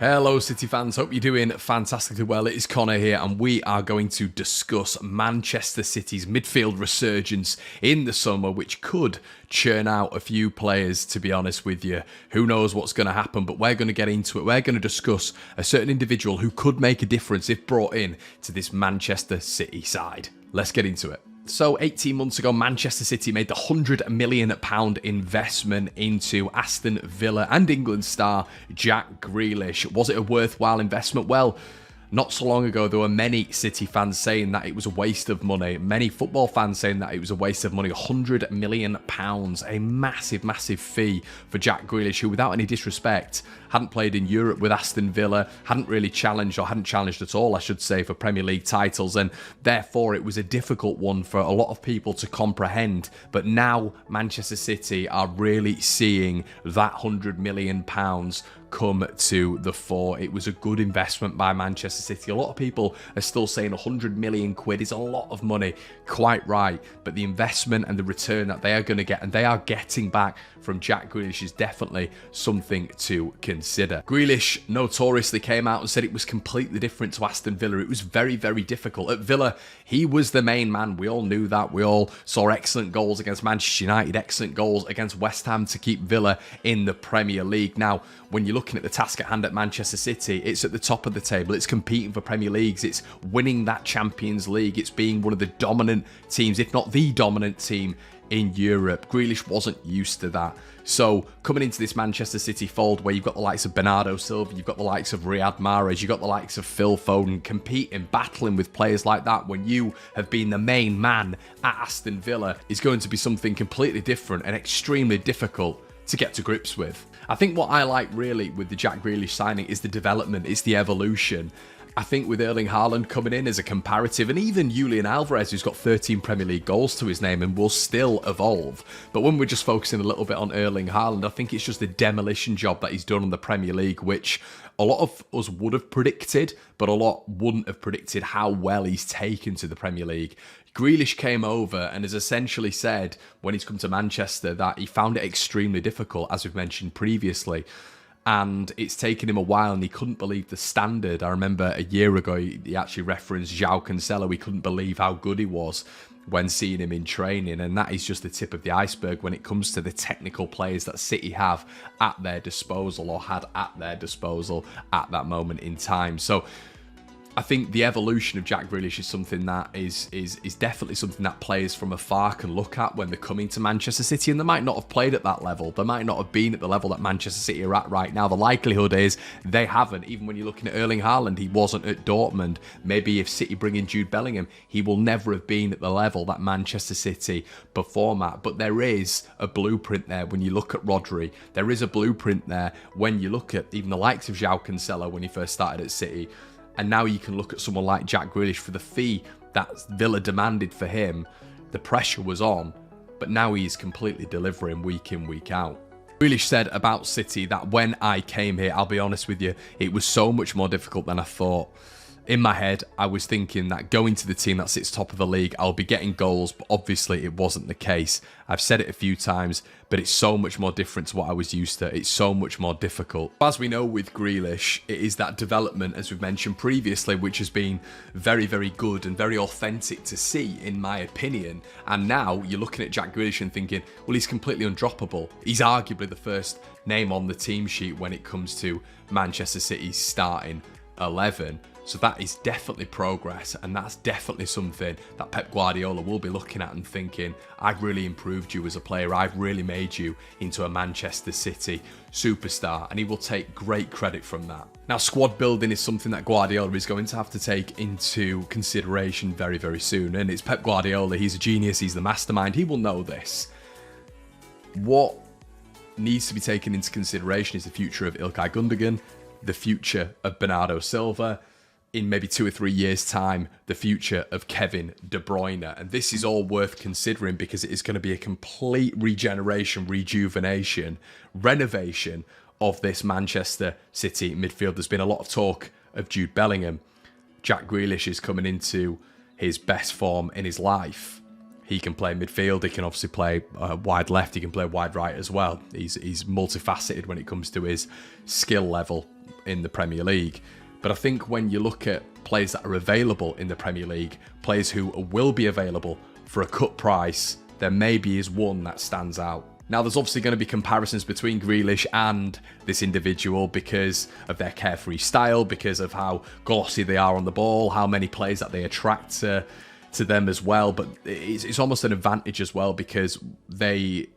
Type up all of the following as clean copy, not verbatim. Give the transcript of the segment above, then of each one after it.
Hello City fans, hope you're doing fantastically well. It is Conor here and we are going to discuss Manchester City's midfield resurgence in the summer, which could churn out a few players, to be honest with you. Who knows what's going to happen, but we're going to get into it. We're going to discuss a certain individual who could make a difference if brought in to this Manchester City side. Let's get into it. So 18 months ago, Manchester City made the £100 million investment into Aston Villa and England star Jack Grealish. Was it a worthwhile investment? Well, not so long ago, there were many City fans saying that it was a waste of money. Many football fans saying that it was a waste of money. £100 million, a massive, massive fee for Jack Grealish, who, without any disrespect, hadn't played in Europe with Aston Villa, hadn't really challenged, or hadn't challenged at all, I should say, for Premier League titles, and therefore it was a difficult one for a lot of people to comprehend. But now Manchester City are really seeing that £100 million come to the fore. It was a good investment by Manchester City. A lot of people are still saying 100 million quid is a lot of money. Quite right, but the investment and the return that they are going to get, and they are getting back from Jack Grealish, is definitely something to consider. Grealish notoriously came out and said it was completely different to Aston Villa. It was very, very difficult. At Villa, he was the main man. We all knew that. We all saw excellent goals against Manchester United, excellent goals against West Ham to keep Villa in the Premier League. Now, when you're looking at the task at hand at Manchester City, it's at the top of the table. It's competing for Premier Leagues. It's winning that Champions League. It's being one of the dominant teams, if not the dominant team in Europe. Grealish wasn't used to that. So coming into this Manchester City fold where you've got the likes of Bernardo Silva, you've got the likes of Riyad Mahrez, you've got the likes of Phil Foden, competing, battling with players like that when you have been the main man at Aston Villa, is going to be something completely different and extremely difficult to get to grips with. I think what I like really with the Jack Grealish signing is the development, it's the evolution. I think with Erling Haaland coming in as a comparative, and even Julian Alvarez, who's got 13 Premier League goals to his name and will still evolve. But when we're just focusing a little bit on Erling Haaland, I think it's just the demolition job that he's done on the Premier League, which a lot of us would have predicted, but a lot wouldn't have predicted how well he's taken to the Premier League. Grealish came over and has essentially said, when he's come to Manchester, that he found it extremely difficult, as we've mentioned previously. And it's taken him a while and he couldn't believe the standard. I remember a year ago, he actually referenced João Cancelo. He couldn't believe how good he was when seeing him in training. And that is just the tip of the iceberg when it comes to the technical players that City have at their disposal, or had at their disposal at that moment in time. So I think the evolution of Jack Grealish is something that is definitely something that players from afar can look at when they're coming to Manchester City, and they might not have played at that level. They might not have been at the level that Manchester City are at right now. The likelihood is they haven't. Even when you're looking at Erling Haaland, he wasn't at Dortmund. Maybe if City bring in Jude Bellingham, he will never have been at the level that Manchester City perform at. But there is a blueprint there when you look at Rodri. There is a blueprint there when you look at even the likes of João Cancelo when he first started at City. And now you can look at someone like Jack Grealish. For the fee that Villa demanded for him, the pressure was on, but now he's completely delivering week in, week out. Grealish said about City that when I came here, I'll be honest with you, it was so much more difficult than I thought. In my head, I was thinking that going to the team that sits top of the league, I'll be getting goals, but obviously it wasn't the case. I've said it a few times, but it's so much more different to what I was used to. It's so much more difficult. As we know with Grealish, it is that development, as we've mentioned previously, which has been very, very good and very authentic to see, in my opinion. And now you're looking at Jack Grealish and thinking, well, he's completely undroppable. He's arguably the first name on the team sheet when it comes to Manchester City's starting 11. So that is definitely progress, and that's definitely something that Pep Guardiola will be looking at and thinking, I've really improved you as a player, I've really made you into a Manchester City superstar, and he will take great credit from that. Now, squad building is something that Guardiola is going to have to take into consideration very, very soon, and it's Pep Guardiola, he's a genius, he's the mastermind, he will know this. What needs to be taken into consideration is the future of Ilkay Gundogan, the future of Bernardo Silva, in maybe 2 or 3 years' time, the future of Kevin De Bruyne. And this is all worth considering because it is going to be a complete regeneration, rejuvenation, renovation of this Manchester City midfield. There's been a lot of talk of Jude Bellingham. Jack Grealish is coming into his best form in his life. He can play midfield, he can obviously play wide left, he can play wide right as well. He's multifaceted when it comes to his skill level. in the Premier League. But I think when you look at players that are available in the Premier League, players who will be available for a cut price, there maybe is one that stands out. Now, there's obviously going to be comparisons between Grealish and this individual because of their carefree style, because of how glossy they are on the ball, how many players that they attract to them as well. But it's almost an advantage as well because they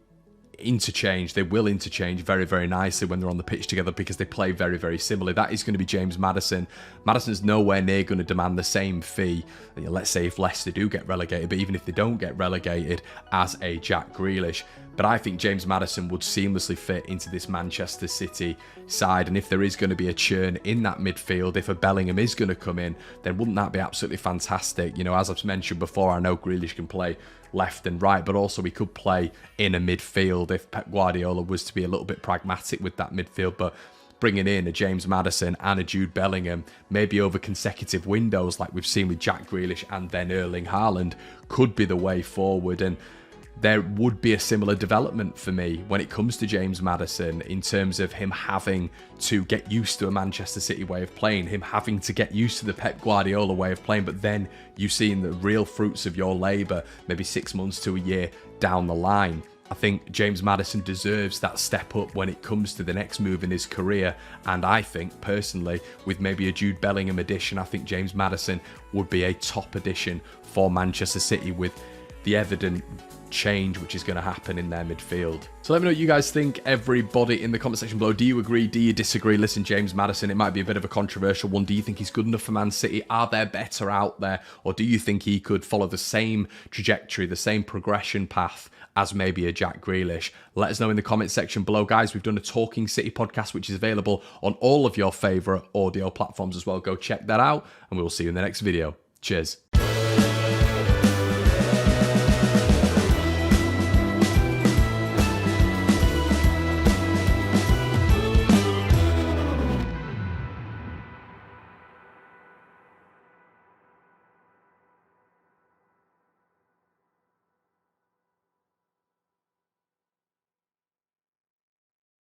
will interchange very, very nicely when they're on the pitch together because they play very, very similarly. That is going to be James Madison. Madison's nowhere near going to demand the same fee, let's say if Leicester do get relegated, but even if they don't get relegated, as a Jack Grealish. But I think James Madison would seamlessly fit into this Manchester City side. And if there is going to be a churn in that midfield, if a Bellingham is going to come in, then wouldn't that be absolutely fantastic? As I've mentioned before, I know Grealish can play left and right, but also he could play in a midfield if Pep Guardiola was to be a little bit pragmatic with that midfield. But bringing in a James Madison and a Jude Bellingham, maybe over consecutive windows like we've seen with Jack Grealish and then Erling Haaland, could be the way forward. And there would be a similar development for me when it comes to James Madison in terms of him having to get used to a Manchester City way of playing, him having to get used to the Pep Guardiola way of playing, but then you seeing the real fruits of your labour maybe 6 months to a year down the line. I think James Madison deserves that step up when it comes to the next move in his career. And I think, personally, with maybe a Jude Bellingham addition, I think James Madison would be a top addition for Manchester City with the evident change which is going to happen in their midfield. So let me know what you guys think, everybody, in the comment section below. Do you agree? Do you disagree? Listen, James Madison, it might be a bit of a controversial one. Do you think he's good enough for Man City? Are there better out there? Or do you think he could follow the same trajectory, the same progression path as maybe a Jack Grealish? Let us know in the comment section below. Guys, we've done a Talking City podcast, which is available on all of your favourite audio platforms as well. Go check that out, and we will see you in the next video. Cheers.